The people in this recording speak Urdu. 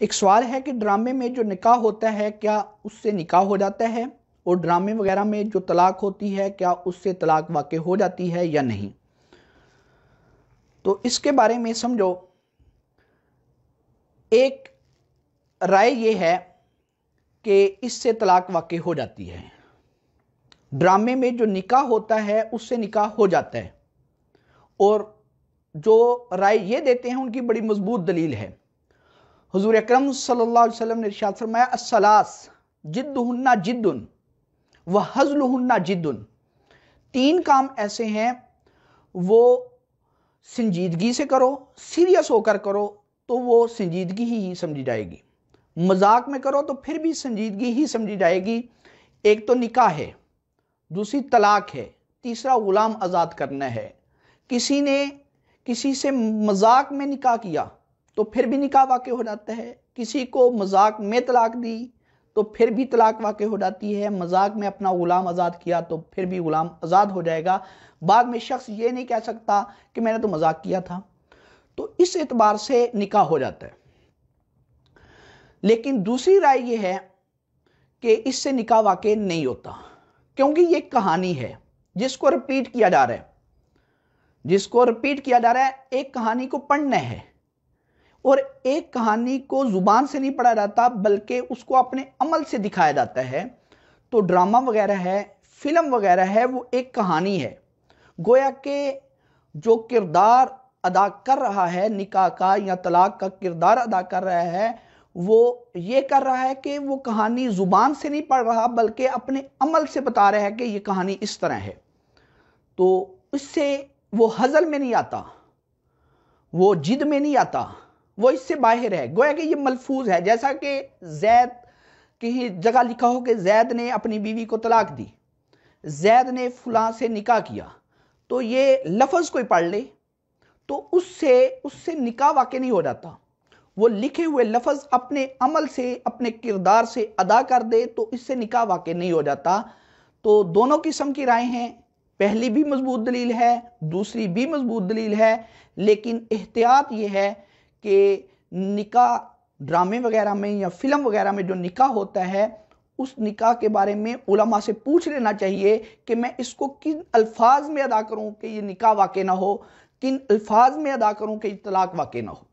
ایک سوال ہے کہ ڈرامے میں جو نکاح ہوتا ہے کیا اس سے نکاح ہو جاتا ہے، اور ڈرامے وغیرہ میں جو طلاق ہوتی ہے کیا اس سے طلاق واقع ہو جاتی ہے یا نہیں۔ تو اس کے بارے میں سمجھو، ایک رائے یہ ہے کہ اس سے طلاق واقع ہو جاتی ہے۔ ڈرامے میں جو نکاح ہوتا ہے اس سے نکاح ہو جاتا ہے، اور جو رائے یہ دیتے ہیں ان کی بڑی مضبوط دلیل ہے۔ حضور اکرم صلی اللہ علیہ وسلم نے ارشاد فرمایا الثلاث جدہن جد وہزلہن جد۔ تین کام ایسے ہیں وہ سنجیدگی سے کرو، سیریس ہو کر کرو تو وہ سنجیدگی ہی سمجھی جائے گی، مذاق میں کرو تو پھر بھی سنجیدگی ہی سمجھی جائے گی۔ ایک تو نکاح ہے، دوسری طلاق ہے، تیسرا غلام آزاد کرنا ہے۔ کسی نے کسی سے مذاق میں نکاح کیا تو پھر بھی نکاح واقع ہو جاتا ہے، کسی کو مذاق میں طلاق دی تو پھر بھی طلاق واقع ہو جاتی ہے، مذاق میں اپنا غلام آزاد کیا تو پھر بھی غلام آزاد ہو جائے گا۔ بعد میں شخص یہ نہیں کہہ سکتا کہ میں نے تو مذاق کیا تھا، تو اس اعتبار سے نکاح ہو جاتا ہے۔ لیکن دوسری رائے یہ ہے کہ اس سے نکاح واقع نہیں ہوتا، کیونکہ یہ ایک کہانی ہے جس کو رپیٹ کیا جا رہا ہے، ایک کہانی کو پڑھنا ہے، اور ایک کہانی کو زبان سے نہیں پڑھا جاتا بلکہ اس کو اپنے عمل سے دکھایا جاتا ہے۔ تو ڈرامہ وغیرہ ہے، فلم وغیرہ ہے، وہ ایک کہانی ہے، گویا کہ جو کردار ادا کر رہا ہے نکاح کا یا طلاق کا کردار ادا کر رہا ہے، وہ یہ کر رہا ہے کہ وہ کہانی زبان سے نہیں پڑھ رہا بلکہ اپنے عمل سے بتا رہا ہے کہ یہ کہانی اس طرح ہے۔ تو اس سے وہ ہزل میں نہیں آتا، وہ جد میں نہیں آتا، وہ اس سے باہر ہے۔ گویا کہ یہ ملفوظ ہے، جیسا کہ زید کہیں جگہ لکھا ہو کہ زید نے اپنی بیوی کو طلاق دی، زید نے فلاں سے نکاح کیا، تو یہ لفظ کوئی پڑھ لے تو اس سے نکاح واقع نہیں ہو جاتا۔ وہ لکھے ہوئے لفظ اپنے عمل سے، اپنے کردار سے ادا کر دے تو اس سے نکاح واقع نہیں ہو جاتا۔ تو دونوں قسم کی رائے ہیں، پہلی بھی مضبوط دلیل ہے، دوسری بھی مضبوط دلیل ہے، لیکن احتیاط یہ ہے کہ نکاح ڈرامے وغیرہ میں یا فلم وغیرہ میں جو نکاح ہوتا ہے اس نکاح کے بارے میں علماء سے پوچھ لینا چاہیے کہ میں اس کو کن الفاظ میں ادا کروں کہ یہ نکاح واقع نہ ہو، کن الفاظ میں ادا کروں کہ یہ طلاق واقع نہ ہو۔